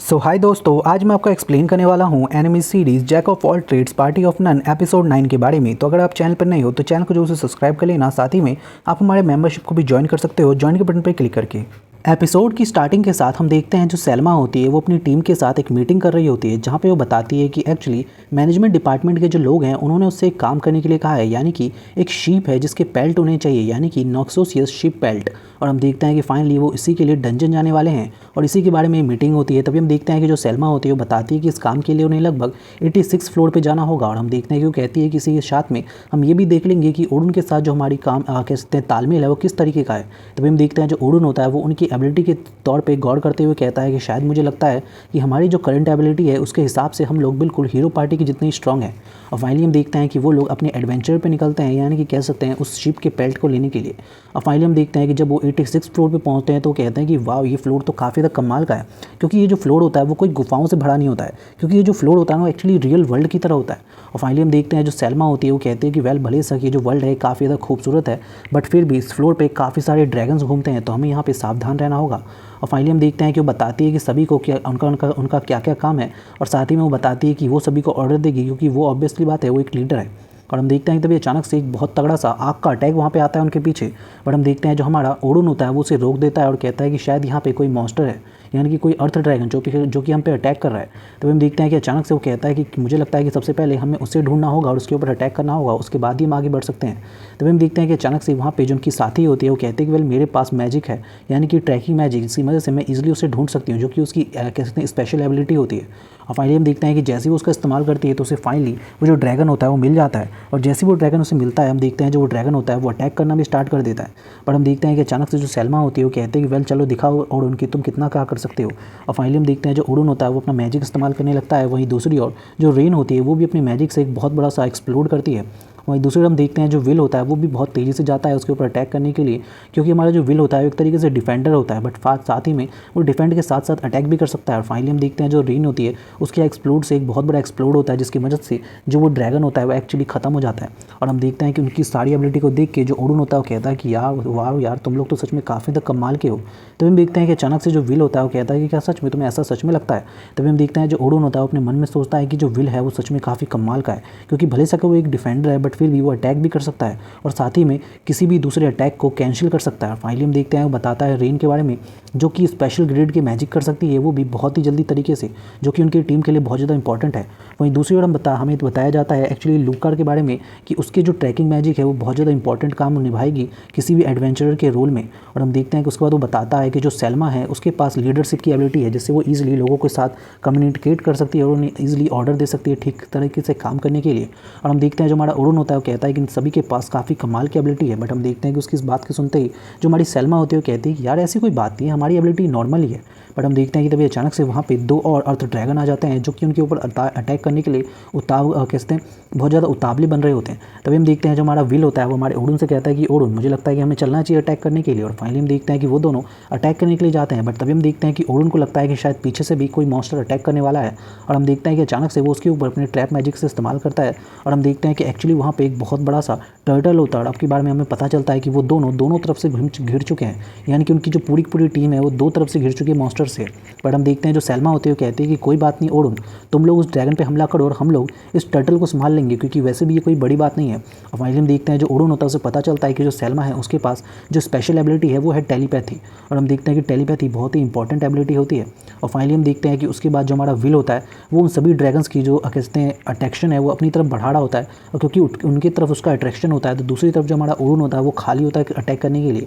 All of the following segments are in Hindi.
सो हाय दोस्तों, आज मैं आपको एक्सप्लेन करने वाला हूँ enemy series jack of all trades party of none episode 9 के बारे में। तो अगर आप चैनल पर नहीं हो तो चैनल को जो से सब्सक्राइब कर लेना, साथ ही में आप हमारे मेंबरशिप को भी ज्वाइन कर सकते हो ज्वाइन के बटन पर क्लिक करके। एपिसोड की स्टार्टिंग के साथ हम देखते हैं जो सैल्मा होती है वो अपनी टीम के साथ एक मीटिंग कर रही होती है, जहाँ पे वो बताती है कि एक्चुअली मैनेजमेंट डिपार्टमेंट के जो लोग हैं उन्होंने उससे एक काम करने के लिए कहा है, यानी कि एक शीप है जिसके पेल्ट उन्हें चाहिए, यानी कि नॉक्सोसियस शीप पेल्ट। और हम देखते हैं कि फाइनली वो इसी के लिए डंजन जाने वाले हैं और इसी के बारे में मीटिंग होती है। तभी हम देखते हैं कि जो सैल्मा होती है वो बताती है कि इस काम के लिए उन्हें लगभग 86 फ्लोर पे जाना होगा। और हम देखते हैं कि वो कहती है कि इसी के साथ में हम ये भी देख लेंगे कि ओडुन के साथ जो हमारी काम कह सकते हैं तालमेल है वो किस तरीके का है। तभी हम देखते हैं जो ओडुन होता है वो उनकी एबिलिटी के तौर पे गौर करते हुए कहता है कि शायद मुझे लगता है कि हमारी जो करंट एबिलिटी है उसके हिसाब से हम लोग बिल्कुल हीरो पार्टी की जितनी स्ट्रांग है। और फाइनली हम देखते हैं कि वो लोग अपने एडवेंचर पे निकलते हैं, यानी कि कह सकते हैं उस शिप के पेल्ट को लेने के लिए। और फाइनली हम देखते हैं कि जब वो 86 फ्लोर पे पहुंचते हैं तो कहते हैं कि वाह, ये फ्लोर तो काफ़ी ज़्यादा कमाल का है, क्योंकि ये जो फ्लोर होता है वो कोई गुफाओं से भरा नहीं होता है, क्योंकि ये जो फ्लोर होता है वो एक्चुअली रियल वर्ल्ड की तरह होता है। और फाइनली हम देखते हैं जो सैल्मा होती है वो कहते हैं कि वेल, भले सक ये जो वर्ल्ड है काफ़ी ज़्यादा खूबसूरत है, बट फिर भी इस फ्लोर पे काफ़ी सारे ड्रैगन्स घूमते हैं, तो हमें यहाँ पे सावधान रहना होगा। और फाइनली हम देखते हैं कि वो बताती है कि सभी को क्या उनका क्या क्या काम है, और साथ ही में वो बताती है कि वो सभी को ऑर्डर देगी, क्योंकि वो ऑब्वियसली बात है वो एक लीडर है। और हम देखते हैं कि तभी अचानक से एक बहुत तगड़ा सा आग का अटैक वहाँ पे आता है उनके पीछे। बट हम देखते हैं जो हमारा ओडुन होता है वो उसे रोक देता है और कहता है कि शायद यहाँ पे कोई मॉन्स्टर है, यानी कि कोई अर्थ ड्रैगन जो कि हम पे अटैक कर रहा है। तभी हम देखते हैं कि अचानक से वो कहता है कि मुझे लगता है कि सबसे पहले हमें उसे ढूंढना होगा और उसके ऊपर अटैक करना होगा, उसके बाद ही हम आगे बढ़ सकते हैं। तभी हम देखते हैं कि अचानक से वहाँ पे जो उनकी साथी होती है वो कहते हैं कि वेल, मेरे पास मैजिक है, यानी कि ट्रैकिंग मैजिक, इसी वजह से मैं इजीली उसे ढूंढ सकती हूँ, जो कि उसकी कह सकते हैं स्पेशल एबिलिटी होती है। और फाइनली हम देखते हैं कि जैसे वो उसका इस्तेमाल करती है तो उसे फाइनली वो जो ड्रैगन होता है वो मिल जाता है। और जैसे वो ड्रैगन उसे मिलता है हम देखते हैं जो वो ड्रैगन होता है वो अटैक करना भी स्टार्ट कर देता है। पर हम देखते हैं कि अचानक से जो सैल्मा होती है वो कहते हैं कि वेल, चलो दिखाओ और उनकी तुम कितना क्या कर सकते हो। और फाइनली हम देखते हैं जो ओडुन होता है वो अपना मैजिक इस्तेमाल करने लगता है। वहीं दूसरी ओर जो रेन होती है वो भी अपनी मैजिक से एक बहुत बड़ा सा एक्सप्लोड करती है। वहीं दूसरी ओर हम देखते हैं जो विल होता है वो भी बहुत तेज़ी से जाता है उसके ऊपर अटैक करने के लिए, क्योंकि हमारा जो विल होता है एक तरीके से डिफेंडर होता है, बट साथ ही में वो डिफेंड के साथ साथ अटैक भी कर सकता है। और फाइनली हम देखते हैं जो रेन होती है उसके एक्सप्लोड से एक बहुत बड़ा एक्सप्लोड होता है, जिसकी मदद से जो वो ड्रैगन होता है वो एक्चुअली खत्म हो जाता है। और हम देखते हैं कि उनकी सारी एबिलिटी को देख के जो ओडुन होता है वो कहता है कि यार वाह यार, तुम लोग तो सच में काफ़ी ज़्यादा कमाल के हो। तभी हम देखते हैं कि अचानक से जो विल होता है वो कहता है कि क्या सच में तुम्हें ऐसा सच में लगता है। तभी हम देखते हैं जो ओडुन होता है वो अपने मन में सोचता है कि जो विल है वो सच में काफ़ी कमाल का है, क्योंकि भले सके वो एक डिफेंडर है बट फिर भी वो अटैक भी कर सकता है और साथ ही में किसी भी दूसरे अटैक को कैंसिल कर सकता है। फाइनली हम देखते हैं वो बताता है रेन के बारे में, जो कि स्पेशल ग्रेड के मैजिक कर सकती है, वो भी बहुत ही जल्दी तरीके से, जो कि उनकी टीम के लिए बहुत ज़्यादा इंपॉर्टेंट है। वहीं दूसरी ओर हमें बताया जाता है एक्चुअली लूकर के बारे में कि उसके जो ट्रैकिंग मैजिक है वो बहुत ज़्यादा इंपॉर्टेंट काम निभाएगी किसी भी एडवेंचरर के रोल में। और हम देखते हैं कि उसके बाद वो बताता है कि जो सैल्मा है उसके पास लीडरशिप की एबिलिटी है, जिससे वो ईजिली लोगों के साथ कम्युनिकेट कर सकती है और उन्हें ईजिली ऑर्डर दे सकती है ठीक तरीके से काम करने के लिए। और हम देखते हैं जो हमारा ओडुन होता है वो कहता है कि इन सभी के पास काफ़ी कमाल की एबिलिटी है। बट हम देखते हैं कि उसकी इस बात को सुनते ही जो हमारी सैल्मा होती है वो कहती है कि यार ऐसी कोई बात नहीं है, हमारी एबिलिटी नॉर्मल ही है। बट हम देखते हैं कि तभी अचानक से वहाँ पे 2 और अर्थ ड्रैगन आ जाते हैं, जो कि उनके ऊपर अटैक करने के लिए कहते हैं बहुत ज़्यादा उतावले बन रहे होते हैं। तभी हम देखते हैं जो हमारा विल होता है वो हमारे ओडुन से कहता है कि ओडुन, मुझे लगता है कि हमें चलना चाहिए अटैक करने के लिए। और फाइनली हम देखते हैं कि वो दोनों अटैक करने के लिए जाते हैं। बट तभी हम देखते हैं कि ओडुन को लगता है कि शायद पीछे से भी कोई मॉन्स्टर अटैक करने वाला है। और हम देखते हैं कि अचानक से वो उसके ऊपर अपने ट्रैप मैजिक से इस्तेमाल करता है। और हम देखते हैं कि एक्चुअली वहाँ पे एक बहुत बड़ा सा टर्टल होता है। और आपके बारे में हमें पता चलता है कि वो दोनों तरफ से घिर चुके हैं, यानी कि उनकी जो पूरी टीम है वो 2 तरफ से घिर चुकी है मॉन्स्टर से। बट हम देखते हैं जो सैल्मा होती है वो कहती है कि कोई बात नहीं ओडुन, तुम लोग उस ड्रैगन पे हमला करो और हम लोग इस टर्टल को संभाल लेंगे, क्योंकि वैसे भी ये कोई बड़ी बात नहीं है। और फाइनली हम देखते हैं जो ओडुन होता है उसे पता चलता है कि जो सैल्मा है उसके पास जो स्पेशल एबिलिटी है वो है टेलीपैथी। और हम देखते हैं कि टेलीपैथी बहुत ही इंपॉर्टेंट एबिलिटी होती है। और फाइनली हम देखते हैं कि उसके बाद जो हमारा विल होता है वो उन सभी ड्रैगन्स की जो कहते हैं अट्रैक्शन है वो अपनी तरफ बढ़ा रहा होता है, और क्योंकि उनकी तरफ उसका अट्रैक्शन होता है तो दूसरी तरफ जो हमारा ओडुन होता है वो खाली होता है अटैक करने के लिए।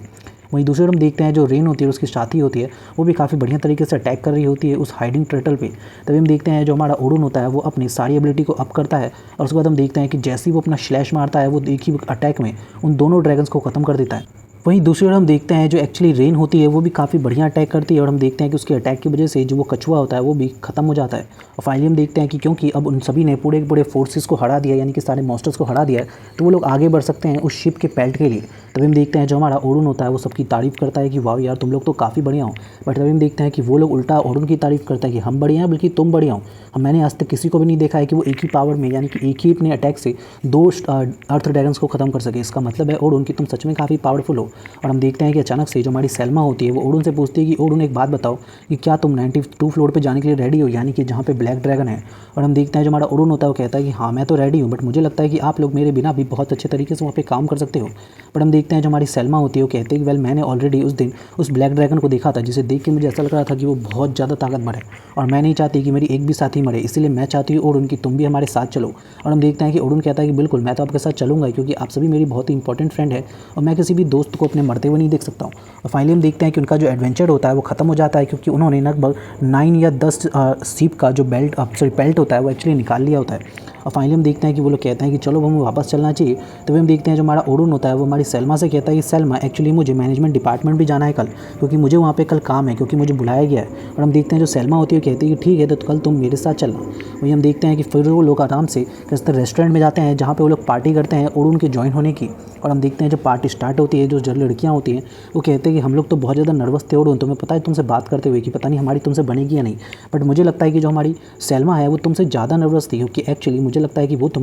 वहीं दूसरी ओर हम देखते हैं जो रेन होती है उसकी साथी होती है वो भी काफ़ी बढ़िया तरीके से अटैक कर रही होती है उस हाइडिंग टर्टल पे। तभी हम देखते हैं जो हमारा ओडुन होता है वो अपनी सारी एबिलिटी को अप करता है, और उसके बाद हम देखते हैं कि जैसे ही वो अपना स्लैश मारता है वो एक ही अटैक में उन दोनों ड्रैगन्स को ख़त्म कर देता है। वहीं दूसरी ओर हम देखते हैं जो एक्चुअली रेन होती है वो भी काफ़ी बढ़िया अटैक करती है, और हम देखते हैं कि उसके अटैक की वजह से जो वो कछुआ होता है वो भी खत्म हो जाता है। और फाइनली हम देखते हैं कि क्योंकि अब उन सभी ने पूरे फोर्सेस को हरा दिया, यानी कि सारे मॉन्स्टर्स को हरा दिया है, तो वो लोग आगे बढ़ सकते हैं उस शिप के पेल्ट के लिए। तभी हम देखते हैं जो हमारा ओडुन होता है वो सबकी तारीफ़ करता है कि वाह यार तुम लोग तो काफ़ी बढ़िया हो। बट तभी हम देखते हैं कि वो लोग उल्टा ओडुन की तारीफ़ करता है कि हम बढ़िया हैं, बल्कि तुम बढ़िया हो। मैंने आज तक किसी को भी नहीं देखा है कि वो एक ही पावर में, यानी कि एक ही अपने अटैक से 2 अर्थ ड्रैगन्स को ख़त्म कर सके। इसका मतलब है ओडुन कि तुम सच में काफ़ी पावरफुल हो। और हम देखते हैं कि अचानक से जो हमारी सैल्मा होती है वो ओडुन से पूछती है कि ओडुन एक बात बताओ कि क्या तुम 92 फ्लोर पे जाने के लिए रेडी हो, यानी कि जहाँ पे ब्लैक ड्रैगन है। और हम देखते हैं जो हमारा ओडुन होता है वो कहता है कि हाँ मैं तो रेडी हूँ, बट मुझे लगता है कि आप लोग मेरे बिना भी बहुत अच्छे तरीके से वहाँ पे काम कर सकते हो। बट हम देखते हैं जो हमारी सैल्मा होती है वो कहती है कि वेल मैंने ऑलरेडी उस दिन उस ब्लैक ड्रैगन को देखा था, जिसे देख के मुझे ऐसा लग रहा था कि वो बहुत ज़्यादा ताकतवर है और मैं नहीं चाहती कि मेरी एक भी साथी मरे, इसलिए मैं चाहती हूँ ओडुन कि तुम भी हमारे साथ चलो। और हम देखते हैं कि ओडुन कहता है कि बिल्कुल मैं तो आपके साथ चलूँगा, क्योंकि आप सभी मेरी बहुत ही इंपॉर्टेंट फ्रेंड है और मैं किसी भी दोस्त को अपने मरते हुए नहीं देख सकता हूँ। और फाइनली हम देखते हैं कि उनका जो एडवेंचर होता है वो ख़त्म हो जाता है, क्योंकि उन्होंने लगभग 9 या 10 सीप का जो बेल्ट होता है वो एक्चुअली निकाल लिया होता है। और फाइनली हम देखते हैं कि वो लोग कहते हैं कि चलो हमें वापस चलना चाहिए। तभी हम देखते हैं जो हमारा ओडुन होता है वो हमारी सैल्मा से कहता है कि सैल्मा एक्चुअली मुझे मैनेजमेंट डिपार्टमेंट भी जाना है कल, क्योंकि मुझे वहाँ पे कल काम है, क्योंकि मुझे बुलाया गया है। और हम देखते हैं जो सैल्मा होती है कहती है कि ठीक है तो कल तुम मेरे साथ चलना। वही हम देखते हैं कि फिर वो लोग आराम से किसी रेस्टोरेंट में जाते हैं जहाँ पे वो लोग पार्टी करते हैं ओडुन के ज्वाइन होने की। और हम देखते हैं जब पार्टी स्टार्ट होती है, जो लड़कियाँ होती हैं वो कहते हैं कि हम लोग तो बहुत ज़्यादा नर्वस थे ओडुन, तुम्हें पता है तुमसे बात करते हुए कि पता नहीं हमारी तुमसे बनेगी या नहीं। बट मुझे लगता है कि जो हमारी सैल्मा है वो तुमसे ज़्यादा नर्वस थी, क्योंकि एक्चुअली मुझे लगता है कि वो तुम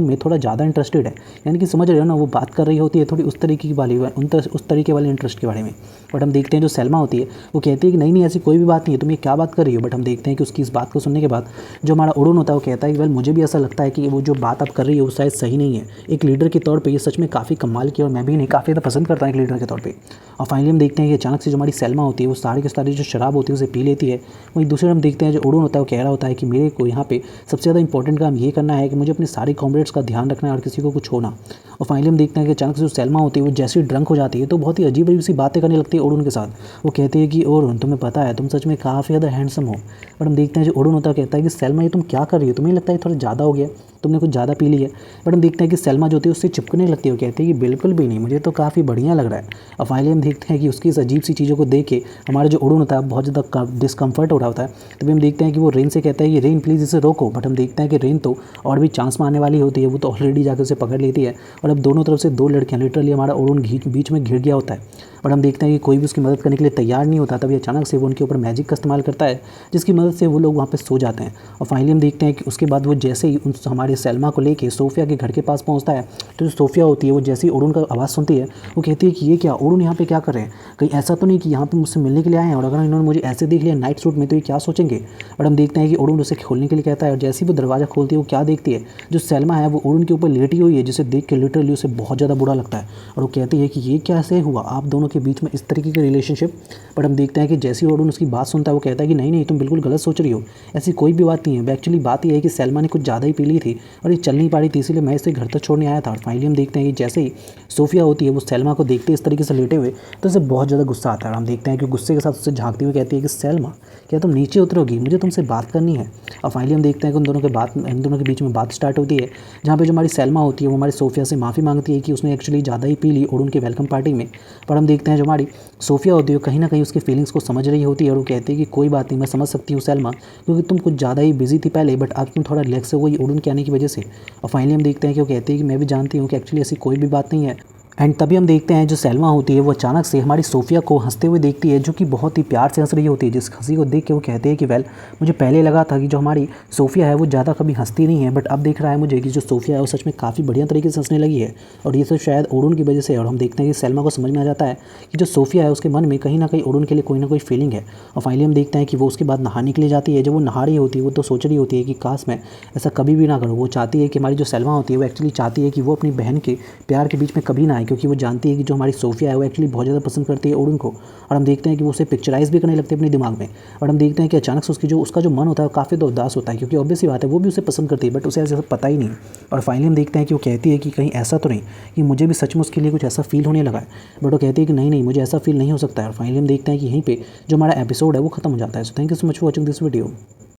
में थोड़ा ज़्यादा इंटरेस्टेड है। यानी कि समझ रहे हो ना, वो बात कर रही होती है थोड़ी उस तरीके वाले इंटरेस्ट के बारे में। बट हम देखते हैं जो सैल्मा होती है वो कहती है कि नहीं ऐसी कोई भी बात नहीं है, तुम ये क्या बात कर रही हो। बट हम देखते हैं कि उसकी इस बात को सुनने के बाद जो हमारा ओडुन होता है वो कहता है कि वेल मुझे भी ऐसा लगता है कि वो जो बात आप कर रही हो वो शायद सही नहीं है। एक लीडर के तौर पे ये सच में काफ़ी कमाल की, और मैं भी नहीं काफ़ी ज़्यादा पसंद करता हूँ एक लीडर के तौर पे। और फाइनली हम देखते हैं कि अचानक से जो हमारी सैल्मा होती है वो सारी की सारी जो शराब होती है उसे पी लेती है। वहीं दूसरे हम देखते हैं जो ओडुन होता है वो कह रहा होता है कि मेरे को यहाँ पे सबसे ज़्यादा इंपॉर्टेंट काम ये करना है कि मुझे अपने सारे कॉमरेड्स का ध्यान रखना है और किसी को कुछ होना। और फाइनली हम देखते हैं कि अचानक से जो सैल्मा होती है वो जैसे ही ड्रंक हो जाती है तो बहुत ही अजीब सी बातें करने लगती है ओडुन के साथ। वो कहती है कि ओडुन तुम्हें पता है तुम सच में काफ़ी ज़्यादा हैंडसम हो। और हम देखते हैं जो ओडुन होता है कहता है कि सैल्मा ये तुम क्या कर रही हो, तुम्हें लगता है थोड़ा ज़्यादा हो गया, तुमने कुछ ज़्यादा पी ली है। बट हम देखते हैं कि सैल्मा जो होती है उससे चिपकने लगती है, वो कहती है कि बिल्कुल भी नहीं, मुझे तो काफ़ी बढ़िया लग रहा है। और फाइनली हम देखते हैं कि उसकी इस अजीब सी चीज़ों को देख के हमारा जो ओडुन होता है बहुत ज़्यादा डिस्कम्फर्ट हो रहा होता है। तभी हम देखते हैं कि वो रेन से कहता है कि रेन प्लीज़ इसे रोको। बट हम देखते हैं कि रेन तो और भी चांस मारने वाली होती है, वो तो ऑलरेडी जाकर उसे पकड़ लेती है। और अब दोनों तरफ से 2 लड़कियाँ, लिटरली हमारा ओडुन बीच में घिर गया होता है। और हम देखते हैं कि कोई भी उसकी मदद करने के लिए तैयार नहीं होता। तभी अचानक से वो उनके ऊपर मैजिक का इस्तेमाल करता है, जिसकी मदद से वो लोग वहाँ पे सो जाते हैं। और फाइनली हम देखते हैं कि उसके बाद वो जैसे ही उन हमारे सैल्मा को लेके सोफिया के घर के पास पहुँचता है, तो जो सोफिया होती है वो जैसे ही ओडुन का आवाज़ सुनती है वो कहती है कि ये क्या ओडुन यहाँ पे क्या कर रहे हैं, कहीं ऐसा तो नहीं कि यहाँ पे मुझसे मिलने के लिए आए हैं, और अगर इन्होंने मुझे ऐसे देख लिया नाइट सूट में तो ये क्या सोचेंगे। और हम देखते हैं कि ओडुन उसे खोलने के लिए कहता है, और जैसे ही वो दरवाज़ा खोलती है वो क्या देखती है, जो सैल्मा है वो ओडुन के ऊपर लेटी हुई है, जिसे देख के लिटरली उसे बहुत ज़्यादा बुरा लगता है। और वो कहती है कि ये कैसे हुआ आप दोनों के बीच में इस तरीके के रिलेशनशिप। बट हम देखते हैं कि जैसे ही ओडुन उसकी बात सुनता है वो कहता है कि नहीं तुम बिल्कुल गलत सोच रही हो, ऐसी कोई भी बात नहीं है। एक्चुअली बात यह है कि सैल्मा ने कुछ ज़्यादा ही पी ली थी और ये चल नहीं पा रही थी, इसलिए मैं इसे घर तक छोड़ने आया था। और फाइनली हम देखते हैं कि जैसे ही सोफिया होती है वो सैल्मा को देखते इस तरीके से लेटे हुए तो उसे बहुत ज़्यादा गुस्सा आता है। और हम देखते हैं कि गुस्से के साथ उससे झांकती हुई कहती है कि सैल्मा क्या तुम नीचे उतरोगी, मुझे तुमसे बात करनी है। और फाइनली हम देखते हैं कि इन दोनों के बीच में बात स्टार्ट होती है, जहाँ पे जो हमारी सैल्मा होती है वो हमारी सोफिया से माफ़ी मांगती है कि उसने एक्चुअली ज़्यादा ही पी ली ओडुन के वेलकम पार्टी में। पर हम देखते हैं जो हमारी सोफिया होती है कहीं ना कहीं उसकी फीलिंग्स को समझ रही होती है और वो कहती है कि कोई बात नहीं, मैं समझ सकती हूँ सैल्मा, क्योंकि तुम कुछ ज़्यादा ही बिजी थी पहले, बट अब तुम थोड़ा रिलैक्स हो गई ओडुन के आने की वजह से। और फाइनली हम देखते हैं कि वो कहती है कि मैं भी जानती हूँ कि एक्चुअली ऐसी कोई भी बात नहीं है। एंड तभी हम देखते हैं जो सैल्मा होती है वो अचानक से हमारी सोफिया को हंसते हुए देखती है, जो कि बहुत ही प्यार से हंस रही होती है। जिस हंसी को देख के वो कहते हैं कि वेल मुझे पहले लगा था कि जो हमारी सोफिया है वो ज़्यादा कभी हंसती नहीं है, बट अब देख रहा है मुझे कि जो सोफिया है वो सच में काफ़ी बढ़िया तरीके से हंसने लगी है, और ये सब शायद ओडुन की वजह से। और हम देखते हैं कि सैल्मा को समझ में आ जाता है कि जो सोफिया है उसके मन में कहीं ना कहीं ओडुन के लिए कोई ना कोई फीलिंग है। और फाइनली हम देखते हैं कि वो उसके बाद नहाने के लिए जाती है। जब वो नहा रही होती है वो तो सोच रही होती है कि काश मैं ऐसा कभी भी ना करूँ। वो चाहती है कि हमारी जो सैल्मा होती है वो एक्चुअली चाहती है कि वो अपनी बहन के प्यार के बीच में कभी ना आए, क्योंकि वो जानती है कि जो हमारी सोफिया है वो एक्चुअली बहुत ज़्यादा पसंद करती है ओडुन को। और हम देखते हैं कि वो उसे पिक्चराइज भी करने लगती है अपने दिमाग में। और हम देखते हैं कि अचानक से उसका जो मन होता है वो काफ़ी तो उदास होता है, क्योंकि ऑब्वियस सी बात है वो भी उसे पसंद करती है, बट उसे ऐसा पता ही नहीं। और फाइनली हम देखते हैं कि वो कहती है कि कहीं ऐसा तो नहीं कि मुझे भी सचमुच के लिए कुछ ऐसा फील होने लगा है, बट वो कहती है कि नहीं मुझे ऐसा फील नहीं हो सकता है। और फाइनली हम देखते हैं कि यहीं पर जो हमारा एपिसोड है वो खत्म हो जाता है। So thank you so much for watching this video.